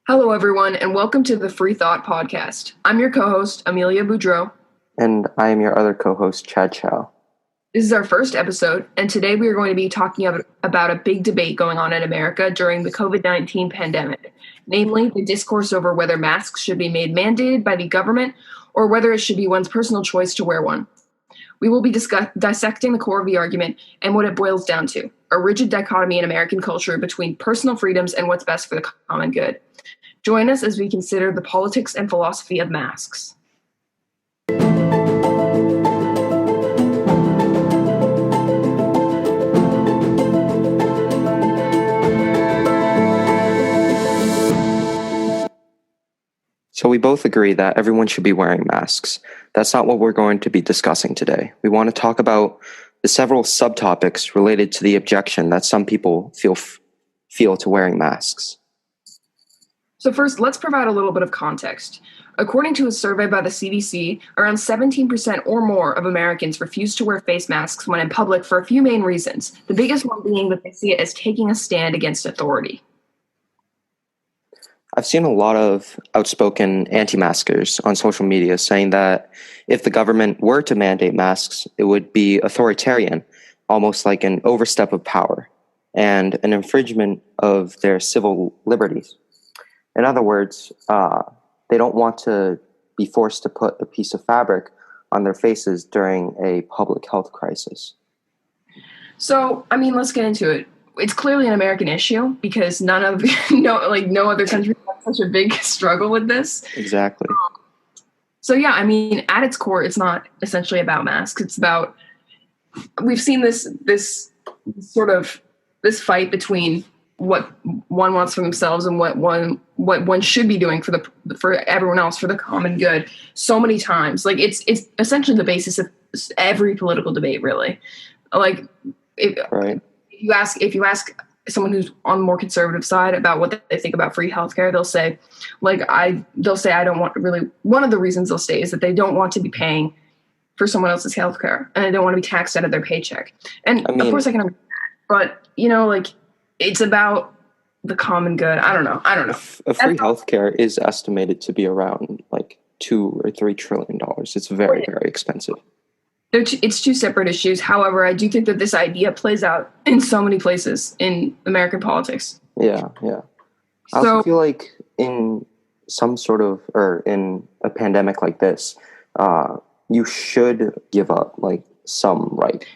Hello, everyone, and welcome to the Free Thought Podcast. I'm your co-host, Amelia Boudreau. And I am your other co-host, Chad Chow. This is our first episode, and today we are going to be talking about a big debate going on in America during the COVID-19 pandemic, namely the discourse over whether masks should be made mandated by the government or whether it should be one's personal choice to wear one. We will be dissecting the core of the argument and what it boils down to, a rigid dichotomy in American culture between personal freedoms and what's best for the common good. Join us as we consider the politics and philosophy of masks. So we both agree that everyone should be wearing masks. That's not what we're going to be discussing today. We want to talk about the several subtopics related to the objection that some people feel to wearing masks. So first, let's provide a little bit of context. According to a survey by the CDC, around 17% or more of Americans refuse to wear face masks when in public for a few main reasons, the biggest one being that they see it as taking a stand against authority. I've seen a lot of outspoken anti-maskers on social media saying that if the government were to mandate masks, it would be authoritarian, almost like an overstep of power, and an infringement of their civil liberties. In other words, they don't want to be forced to put a piece of fabric on their faces during a public health crisis. So, let's get into it. It's clearly an American issue because no other country has such a big struggle with this. Exactly. So yeah, at its core, it's not essentially about masks. It's about, we've seen this fight between what one wants for themselves and what one should be doing for everyone else, for the common good, so many times. Like it's essentially the basis of every political debate, really. Like Right. If you ask someone who's on the more conservative side about what they think about free healthcare, they'll say, I don't want really. One of the reasons they'll say is that they don't want to be paying for someone else's healthcare and they don't want to be taxed out of their paycheck. And of course I can understand that, but it's about the common good. I don't know. A free healthcare is estimated to be around like $2 or $3 trillion. It's very, very expensive. It's two separate issues. However, I do think that this idea plays out in so many places in American politics. Yeah. I also feel like in in a pandemic like this, you should give up like some right.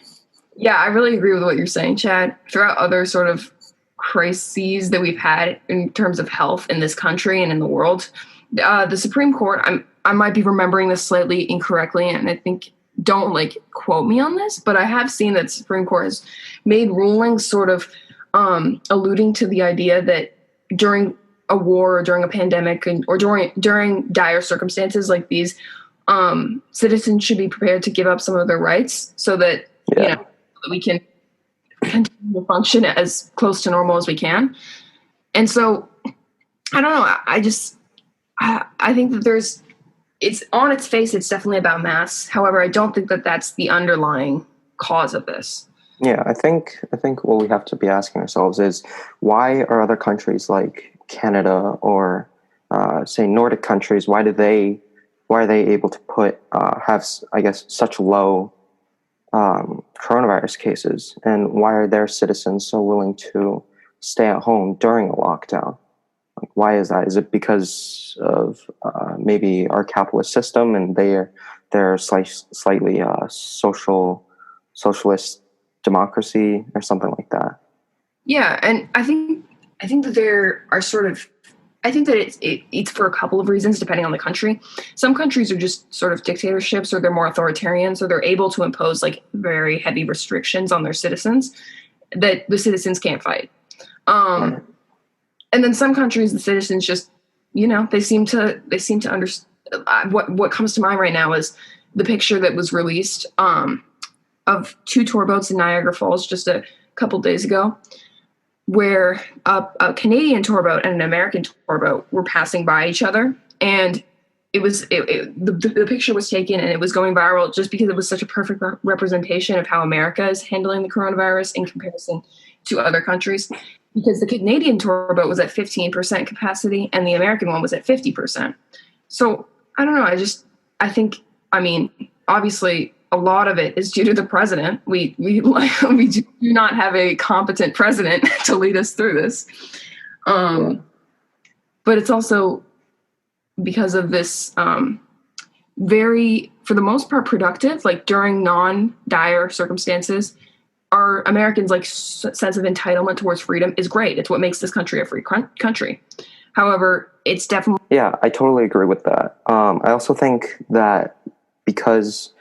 Yeah, I really agree with what you're saying, Chad. Throughout other sort of crises that we've had in terms of health in this country and in the world, the Supreme Court, I might be remembering this slightly incorrectly, and I think, don't quote me on this, but I have seen that the Supreme Court has made rulings sort of alluding to the idea that during a war or during a pandemic or during dire circumstances like these, citizens should be prepared to give up some of their rights so that that we can continue to function as close to normal as we can. And so I don't know. I think that it's on its face, it's definitely about masks. However, I don't think that that's the underlying cause of this. Yeah, I think what we have to be asking ourselves is, why are other countries like Canada or say Nordic countries, why are they able to have such low coronavirus cases, and why are their citizens so willing to stay at home during a lockdown? Like, why is that? Is it because of maybe our capitalist system and they're slightly socialist democracy or something like that? Yeah, and I think that there are I think that it's for a couple of reasons depending on the country. Some countries are just sort of dictatorships, or they're more authoritarian, so they're able to impose very heavy restrictions on their citizens that the citizens can't fight. And then some countries, the citizens just, they seem to understand. What comes to mind right now is the picture that was released of two tour boats in Niagara Falls just a couple days ago, where a Canadian tour boat and an American tour boat were passing by each other, and the picture was taken and it was going viral just because it was such a perfect representation of how America is handling the coronavirus in comparison to other countries. because the Canadian tour boat was at 15% capacity and the American one was at 50%. So I don't know. I think, I mean, obviously a lot of it is due to the president. We do not have a competent president to lead us through this. Yeah. But it's also because of this very, for the most part, productive, like during non-dire circumstances, our Americans' like sense of entitlement towards freedom is great. It's what makes this country a free country. However, it's definitely Yeah, I totally agree with that. I also think that because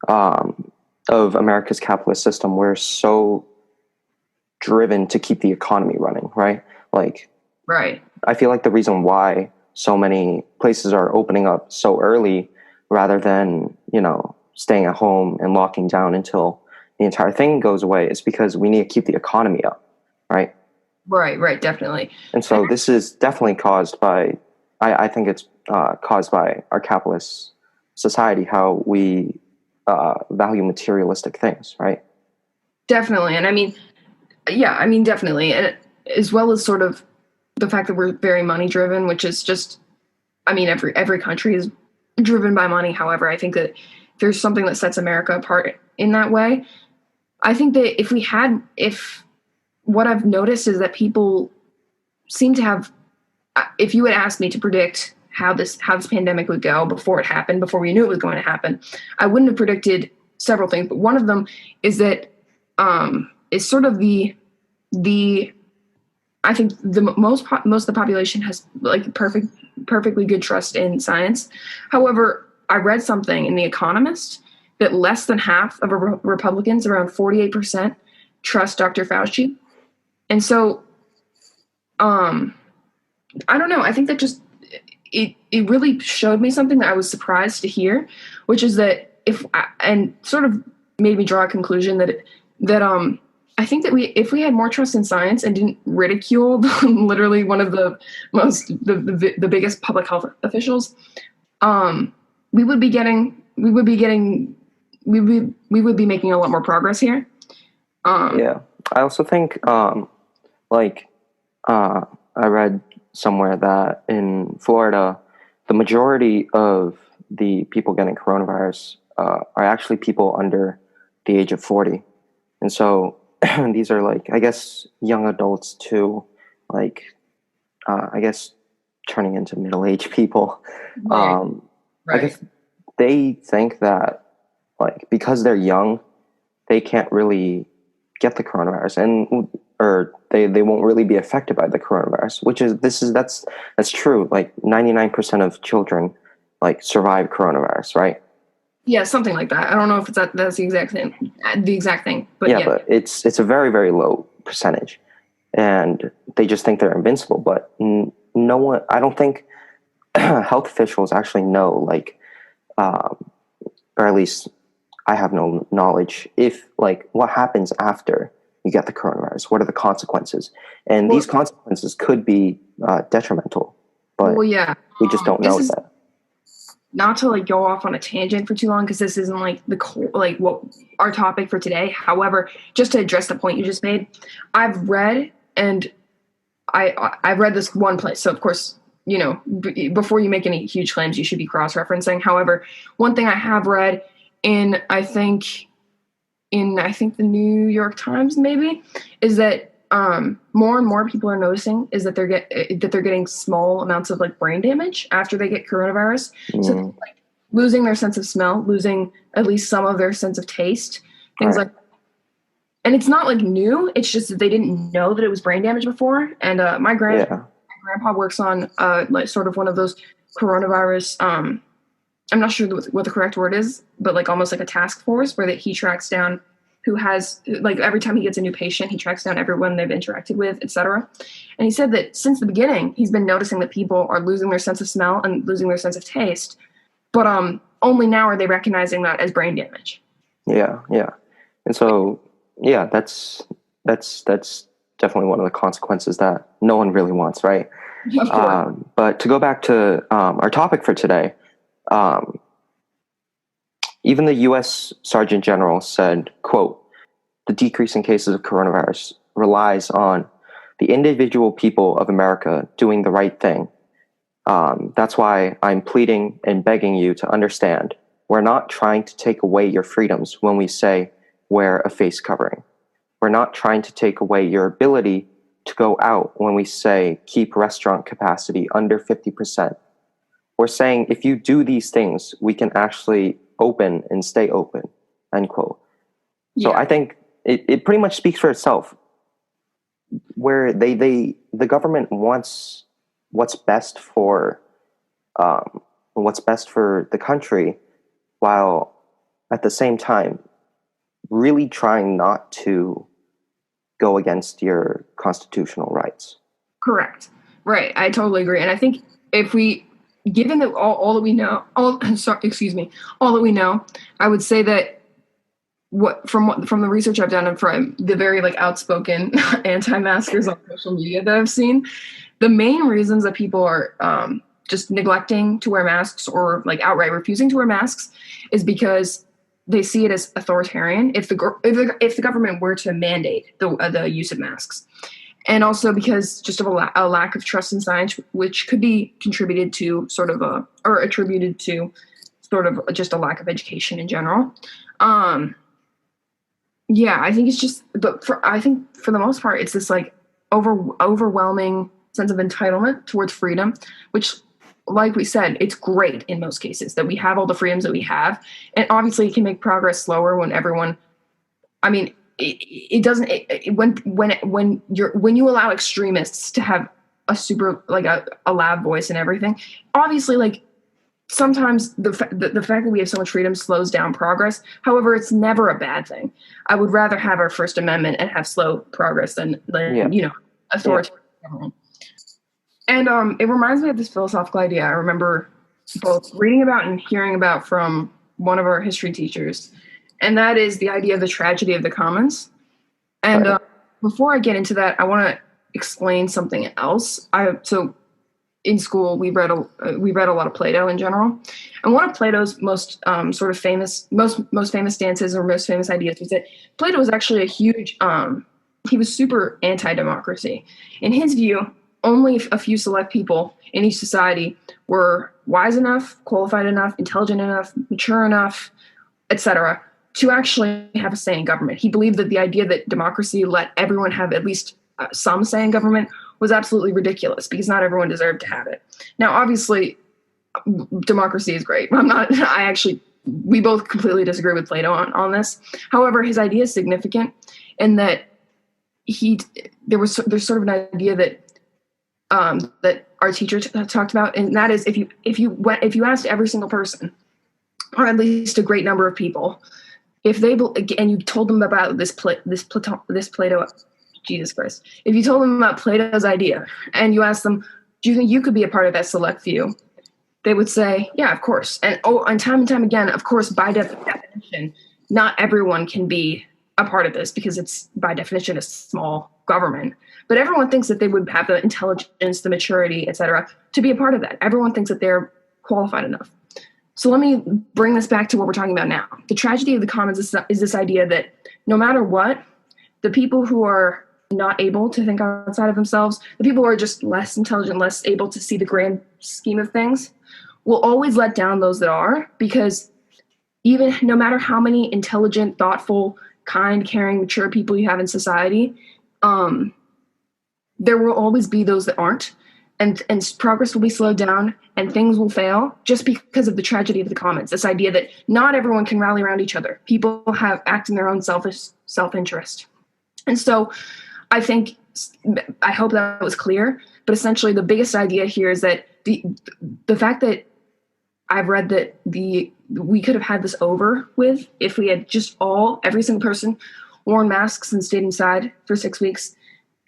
of America's capitalist system, we're so driven to keep the economy running, right? Like, right. I feel like the reason why so many places are opening up so early rather than, staying at home and locking down until the entire thing goes away is because we need to keep the economy up, right? Right, definitely. And so this is definitely caused by, I think it's caused by our capitalist society, how we value materialistic things, right? Definitely. And I mean, yeah, I mean, definitely. And as well as sort of the fact that we're very money driven, which is just, I mean, every country is driven by money. However, I think that there's something that sets America apart in that way. I think that if what I've noticed is that people seem to have, if you had asked me to predict how this pandemic would go before it happened, before we knew it was going to happen, I wouldn't have predicted several things. But one of them is that is sort of the I think the most of the population has like perfectly good trust in science. However, I read something in The Economist that less than half of Republicans, around 48%, trust Dr. Fauci. And so, I don't know. I think that just it really showed me something that I was surprised to hear, which is that and sort of made me draw a conclusion that I think that if we had more trust in science and didn't ridicule literally one of the the biggest public health officials, we would be making a lot more progress here. Yeah, I also think I read somewhere that in Florida, the majority of the people getting coronavirus are actually people under the age of 40. And so these are like, I guess, young adults to I guess, turning into middle-aged people. Right. I guess they think that because they're young, they can't really get the coronavirus or they won't really be affected by the coronavirus, that's true. Like 99% of children survive coronavirus, right? Yeah, something like that. I don't know if that's the exact thing, but yeah. But it's a very, very low percentage, and they just think they're invincible. But no one, I don't think health officials actually know, or at least I have no knowledge if what happens after you get the coronavirus. What are the consequences? And these consequences could be detrimental, but yeah, we just don't know that. Not to go off on a tangent for too long, because this isn't what our topic for today. However, just to address the point you just made, I've read I've read this one place. So of course, before you make any huge claims, you should be cross-referencing. However, one thing I have read in I think the New York Times maybe is that more and more people are noticing is that they're getting small amounts of brain damage after they get coronavirus. So losing their sense of smell, losing at least some of their sense of taste, things like. And it's not new. It's just that they didn't know that it was brain damage before. And my grandpa works on sort of one of those coronavirus. I'm not sure what the correct word is, but almost like a task force where that he tracks down who has every time he gets a new patient, he tracks down everyone they've interacted with, etc. And he said that since the beginning, he's been noticing that people are losing their sense of smell and losing their sense of taste, but only now are they recognizing that as brain damage. Yeah, and so that's definitely one of the consequences that no one really wants, right? Of course. But to go back to our topic for today. Even the U.S. Surgeon General said, quote, "The decrease in cases of coronavirus relies on the individual people of America doing the right thing. That's why I'm pleading and begging you to understand. We're not trying to take away your freedoms when we say wear a face covering. We're not trying to take away your ability to go out when we say keep restaurant capacity under 50%. We're saying if you do these things, we can actually open and stay open, end quote. So Yeah. I think it pretty much speaks for itself. Where the government wants what's best for the country, while at the same time really trying not to go against your constitutional rights. Correct. Right. I totally agree. And I think if we, given that all that we know, sorry, excuse me, all that we know, I would say that from the research I've done and from the very like outspoken anti-maskers on social media that I've seen, the main reasons that people are just neglecting to wear masks or like outright refusing to wear masks is because they see it as authoritarian if the government were to mandate the use of masks, and also because just of a lack of trust in science, which could be contributed to attributed to sort of just a lack of education in general. Yeah, I think it's just, I think for the most part, it's this like overwhelming sense of entitlement towards freedom, which, like we said, it's great in most cases that we have all the freedoms that we have, and obviously it can make progress slower when everyone. I mean, it doesn't when you allow extremists to have a super like a loud voice and everything. Obviously, like sometimes the fact that we have so much freedom slows down progress. However, it's never a bad thing. I would rather have our First Amendment and have slow progress than authoritarian government. And it reminds me of this philosophical idea I remember both reading about and hearing about from one of our history teachers, and that is the idea of the tragedy of the commons. And before I get into that, I want to explain something else. So in school we read a lot of Plato in general, and one of Plato's most sort of famous most famous stances or most famous ideas was that Plato was actually a huge he was super anti-democracy. In his view, only a few select people in each society were wise enough, qualified enough, intelligent enough, mature enough, etc., to actually have a say in government. He believed that the idea that democracy let everyone have at least some say in government was absolutely ridiculous because not everyone deserved to have it. Now, obviously, democracy is great. We both completely disagree with Plato on this. However, his idea is significant in that there's sort of an idea that that our teacher talked about, and that is if you asked every single person, or at least a great number of people, if they and you told them about this Plato, Jesus Christ, if you told them about Plato's idea and you asked them, do you think you could be a part of that select few? They would say, yeah, of course. And time again, of course, by definition, not everyone can be a part of this because it's by definition a small government. But everyone thinks that they would have the intelligence, the maturity, etc., to be a part of that. Everyone thinks that they're qualified enough. So let me bring this back to what we're talking about now. The tragedy of the commons is this idea that no matter what, the people who are not able to think outside of themselves, the people who are just less intelligent, less able to see the grand scheme of things, will always let down those that are, because even no matter how many intelligent, thoughtful, kind, caring, mature people you have in society, there will always be those that aren't, and progress will be slowed down and things will fail just because of the tragedy of the commons. This idea that not everyone can rally around each other. People act in their own self-interest. And so I hope that was clear, but essentially the biggest idea here is that the fact that I've read that we could have had this over with if we had just every single person worn masks and stayed inside for 6 weeks.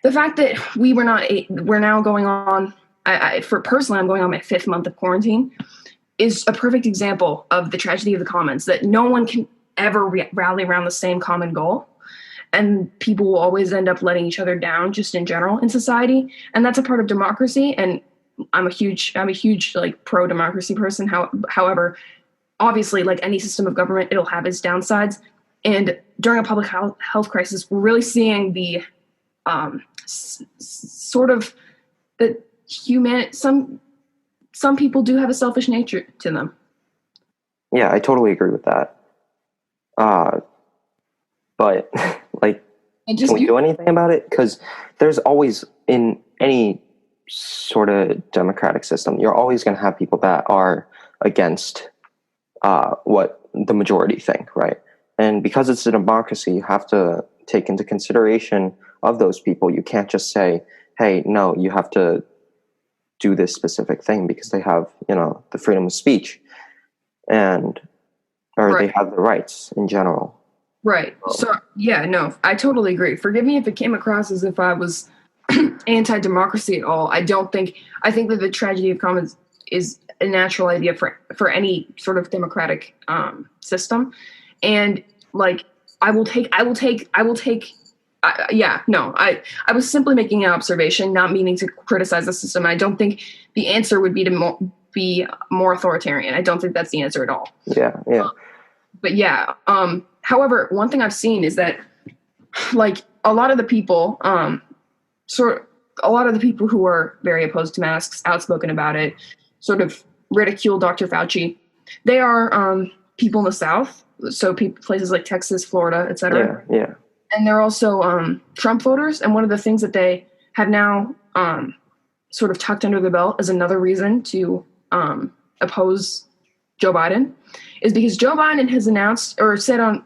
The fact that we're now going on, personally, I'm going on my 5th month of quarantine, is a perfect example of the tragedy of the commons, that no one can ever rally around the same common goal. And people will always end up letting each other down just in general in society. And that's a part of democracy. And I'm a huge like pro-democracy person. However, obviously, like any system of government, it'll have its downsides. And during a public health crisis, we're really seeing the sort of that some people do have a selfish nature to them. Yeah, I totally agree with that. Uh, but like, And can just we do anything about it? Because there's always, in any sort of democratic system, you're always going to have people that are against what the majority think, right? And because it's a democracy, you have to take into consideration of those people. You can't just say, hey, no, you have to do this specific thing because they have, the freedom of speech, and or they right. have the rights in general. Right. So, yeah, no, I totally agree. Forgive me if it came across as if I was anti-democracy at all. I think that the tragedy of commons is a natural idea for any sort of democratic system. And like, yeah, no, I was simply making an observation, not meaning to criticize the system. I don't think the answer would be to be more authoritarian. I don't think that's the answer at all. Yeah, yeah. But yeah, however, one thing I've seen is that like a lot of the people, a lot of the people who are very opposed to masks, outspoken about it, sort of ridicule Dr. Fauci. They are people in the South, so places like Texas, Florida, etc. Yeah, yeah. And they're also Trump voters. And one of the things that they have now sort of tucked under the belt as another reason to oppose Joe Biden is because Joe Biden has announced or said on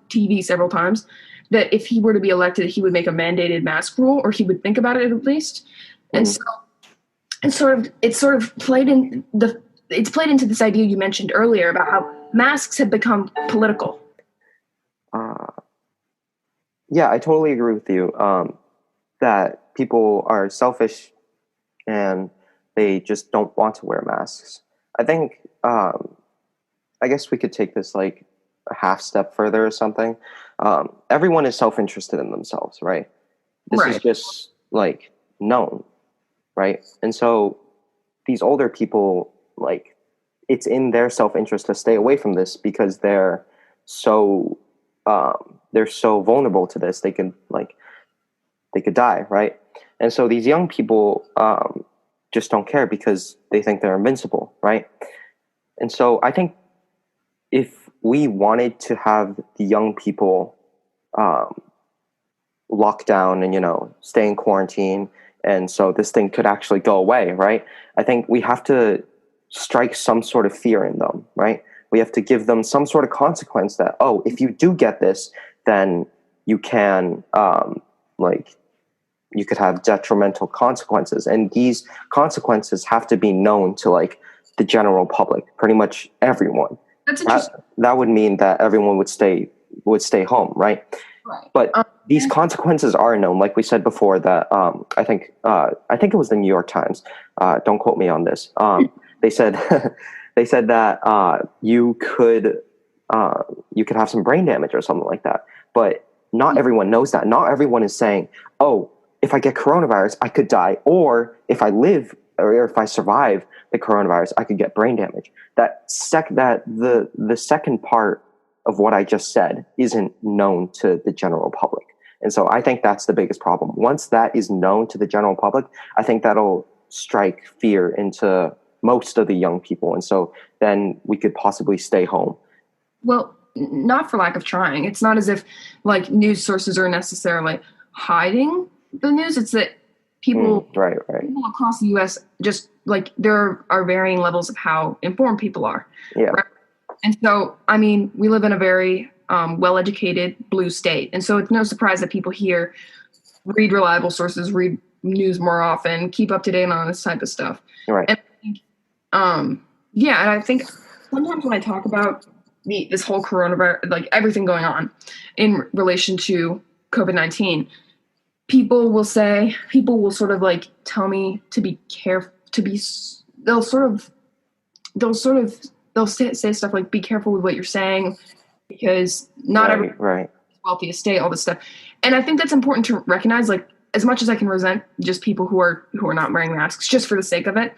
TV several times that if he were to be elected, he would make a mandated mask rule, or he would think about it at least. And so it's sort of played into this idea you mentioned earlier about how masks have become political. Yeah, I totally agree with you that people are selfish and they just don't want to wear masks. I think, I guess we could take this like a half step further or something. Everyone is self-interested in themselves, right? This is just like known, right? And so these older people, like, it's in their self-interest to stay away from this because so they're so vulnerable to this. They could die, right? And so these young people just don't care because they think they're invincible, right? And so I think if we wanted to have the young people lock down and stay in quarantine, and so this thing could actually go away, right? I think we have to strike some sort of fear in them, right? We have to give them some sort of consequence that, oh, if you do get this, then you can you could have detrimental consequences, and these consequences have to be known to like the general public, pretty much everyone. That's interesting. That would mean that everyone would stay home, right? Right. But these consequences are known, like we said before. That I think it was the New York Times. Don't quote me on this. They said that you could have some brain damage or something like that. But not everyone knows that. Not everyone is saying, "Oh, if I get coronavirus, I could die," or if I live or if I survive the coronavirus, I could get brain damage. The second part of what I just said isn't known to the general public. And so I think that's the biggest problem. Once that is known to the general public, I think that'll strike fear into most of the young people. And so then we could possibly stay home. Well, not for lack of trying. It's not as if like news sources are necessarily hiding the news. It's that people across the U.S. just like there are varying levels of how informed people are. Yeah. Right? And so, I mean, we live in a very well-educated blue state. And so it's no surprise that people here read reliable sources, read news more often, keep up to date on this type of stuff. Right. And yeah, and I think sometimes when I talk about this whole coronavirus, like everything going on in relation to COVID-19, people will sort of like tell me to be careful, they'll say stuff like, be careful with what you're saying because not everyone is wealthy estate, all this stuff. And I think that's important to recognize, like, as much as I can resent just people who are not wearing masks just for the sake of it,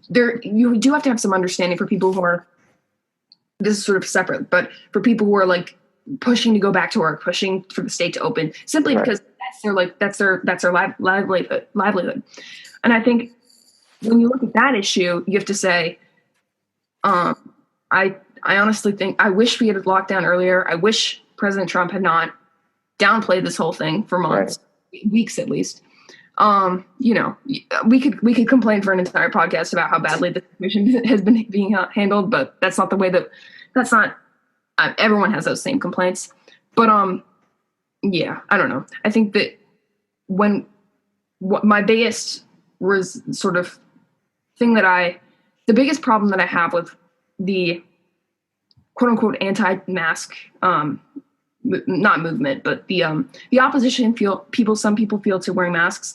you do have to have some understanding for people who are, this is sort of separate, but for people who are like pushing to go back to work, pushing for the state to open, simply Right. because that's their livelihood. And I think when you look at that issue, you have to say, I honestly think I wish we had locked down earlier. I wish President Trump had not downplayed this whole thing for months, weeks at least. You know, we could complain for an entire podcast about how badly the situation has been being handled, but that's not the way that's not. Everyone has those same complaints, but yeah, I don't know. I think that what my biggest was sort of thing the biggest problem that I have with the quote unquote anti-mask not movement, but the opposition some people feel to wearing masks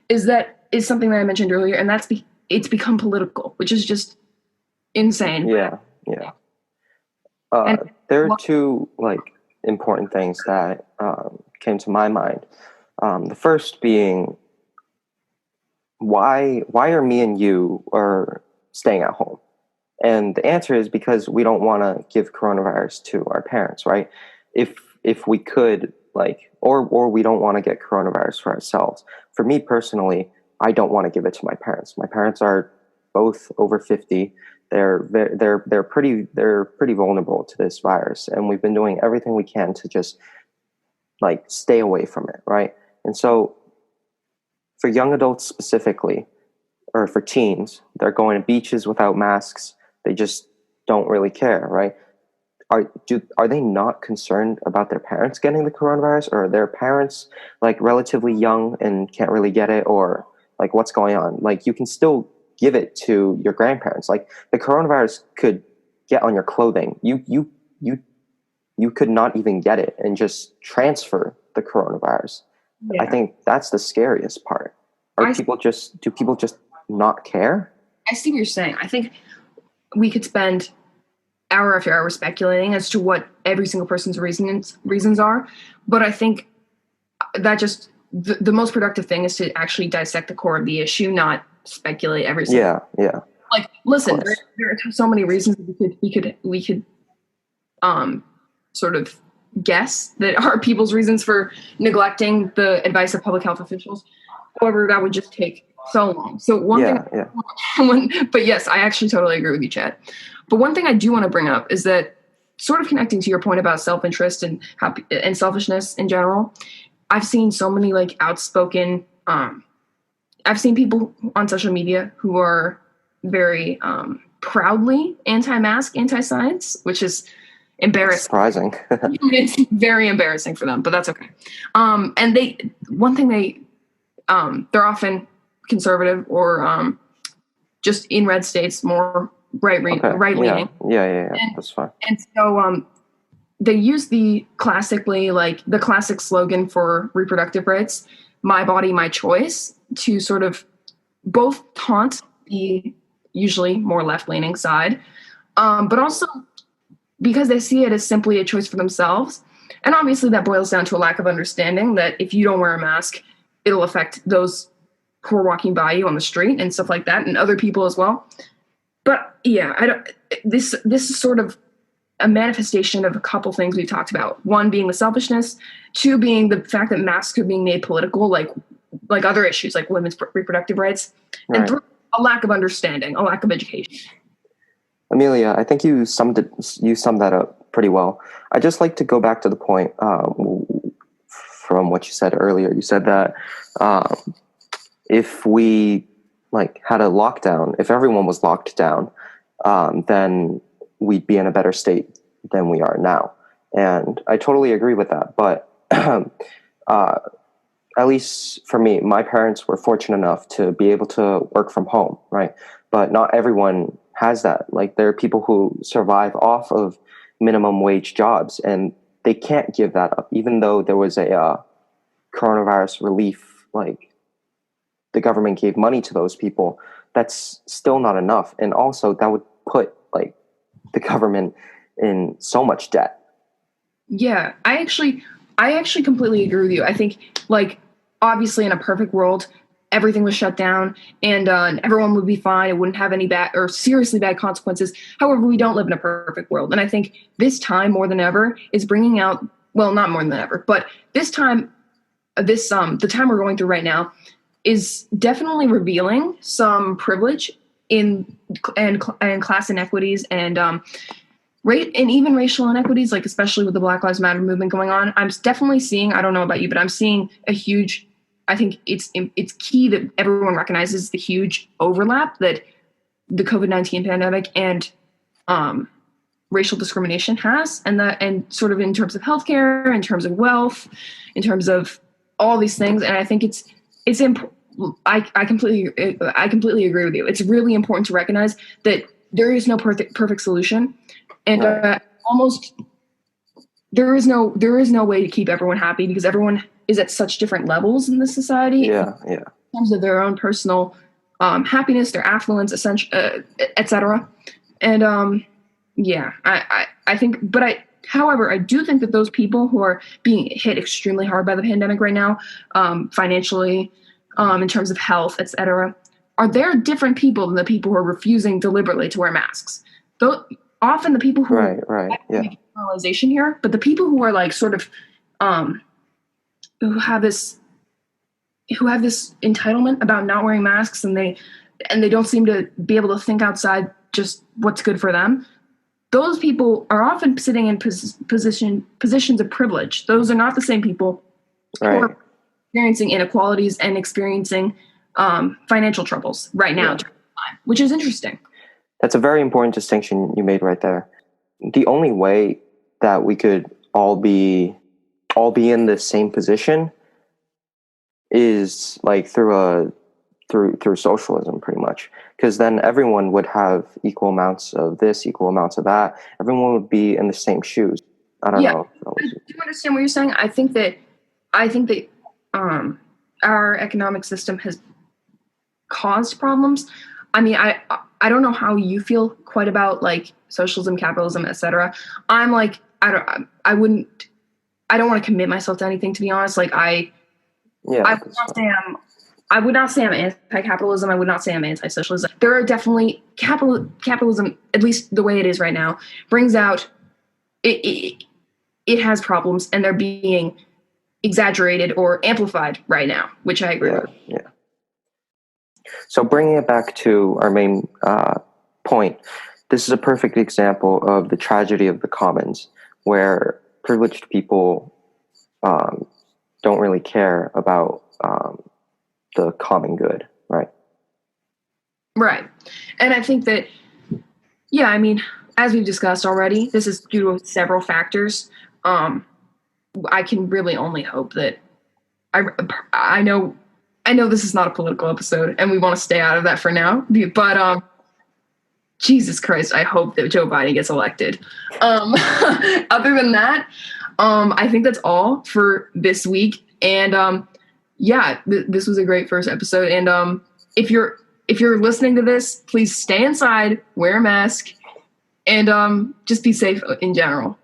is something that I mentioned earlier, and it's become political, which is just insane. Yeah. There are two important things that came to my mind. The first being, why are me and you are staying at home? And the answer is because we don't want to give coronavirus to our parents, right? If we could, or we don't want to get coronavirus for ourselves. For me personally, I don't want to give it to my parents. My parents are both over 50. They're pretty vulnerable to this virus, and we've been doing everything we can to just stay away from it, right? And so for young adults specifically, or for teens, they're going to beaches without masks. They just don't really care, right? Are they not concerned about their parents getting the coronavirus, or are their parents relatively young and can't really get it, or what's going on? You can still give it to your grandparents. The coronavirus could get on your clothing. You could not even get it and just transfer the coronavirus. Yeah. I think that's the scariest part. Do people just not care? I see what you're saying. I think we could spend hour after hour speculating as to what every single person's reasons are, but I think that just the most productive thing is to actually dissect the core of the issue, not speculate every single. Yeah. Listen, there are so many reasons we could sort of guess that are people's reasons for neglecting the advice of public health officials. However, that would just take so long. So but yes, I actually totally agree with you, Chad. But one thing I do want to bring up is that, sort of connecting to your point about self-interest and selfishness in general, I've seen so many outspoken. I've seen people on social media who are very proudly anti-mask, anti-science, which is embarrassing. Surprising. It's very embarrassing for them, but that's okay. And they're often conservative or just in red states, more right-leaning. Yeah. That's fine. And so they use the classic slogan for reproductive rights, "My body, my choice," to sort of both taunt the usually more left-leaning side, but also because they see it as simply a choice for themselves. And obviously that boils down to a lack of understanding that if you don't wear a mask, it'll affect those who are walking by you on the street and stuff like that, and other people as well. But yeah, this is sort of a manifestation of a couple things we've talked about. One being the selfishness, two being the fact that masks are being made political, like other issues like women's reproductive rights, right. And three, a lack of understanding, a lack of education. Amelia, I think you summed that up pretty well. I'd just like to go back to the point from what you said earlier. You said that if we had a lockdown, if everyone was locked down, then we'd be in a better state than we are now. And I totally agree with that. But at least for me, my parents were fortunate enough to be able to work from home, right? But not everyone has that. There are people who survive off of minimum wage jobs, and they can't give that up, even though there was a coronavirus relief, the government gave money to those people. That's still not enough. And also that would put the government in so much debt. Yeah, I actually completely agree with you. I think obviously in a perfect world, everything was shut down and everyone would be fine. It wouldn't have any bad or seriously bad consequences. However, we don't live in a perfect world. And I think this time more than ever is bringing out, well, not more than ever, but this time, the time we're going through right now is definitely revealing some privilege and class inequities and and even racial inequities, like especially with the Black Lives Matter movement going on. I'm definitely seeing, I don't know about you, but I'm seeing a huge, I think it's key that everyone recognizes the huge overlap that the COVID-19 pandemic and racial discrimination has, and sort of in terms of healthcare, in terms of wealth, in terms of all these things. And I think I completely agree with you. It's really important to recognize that there is no perfect solution. And almost there is no way to keep everyone happy because everyone is at such different levels in this society. Yeah. In terms of their own personal happiness, their affluence, etc. And I think, however, I do think that those people who are being hit extremely hard by the pandemic right now, financially, in terms of health, etc., they're different people than the people who are refusing deliberately to wear masks. Though often the people who make generalization here, but the people who are like sort of who have this entitlement about not wearing masks and they don't seem to be able to think outside just what's good for them. Those people are often sitting in positions of privilege. Those are not the same people who are experiencing inequalities and experiencing financial troubles right now, which is interesting. That's a very important distinction you made right there. The only way that we could all be in the same position is like through socialism, pretty much, because then everyone would have equal amounts of this, equal amounts of that. Everyone would be in the same shoes. I don't know. I do understand what you're saying. I think that our economic system has caused problems. I mean, I don't know how you feel quite about like socialism, capitalism, etc. I'm like, I don't want to commit myself to anything, to be honest. Like I would not say I'm anti-capitalism. I would not say I'm anti-socialism. There are definitely capitalism, at least the way it is right now, brings out it has problems and they're being exaggerated or amplified right now, which I agree with. Yeah. So bringing it back to our main point, this is a perfect example of the tragedy of the commons, where privileged people don't really care about the common good, right? Right. And I think that, I mean, as we've discussed already, this is due to several factors. I can really only hope that I know this is not a political episode and we want to stay out of that for now, but Jesus Christ, I hope that Joe Biden gets elected. Other than that, I think that's all for this week. And this was a great first episode. And if you're listening to this, please stay inside, wear a mask, and just be safe in general.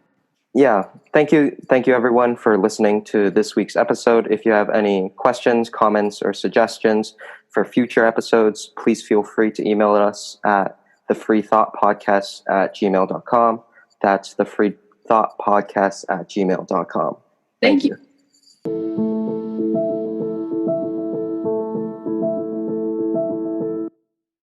Yeah. Thank you everyone for listening to this week's episode. If you have any questions, comments, or suggestions for future episodes, please feel free to email us at thefreethoughtpodcast@gmail.com. That's thefreethoughtpodcast@gmail.com. Thank you.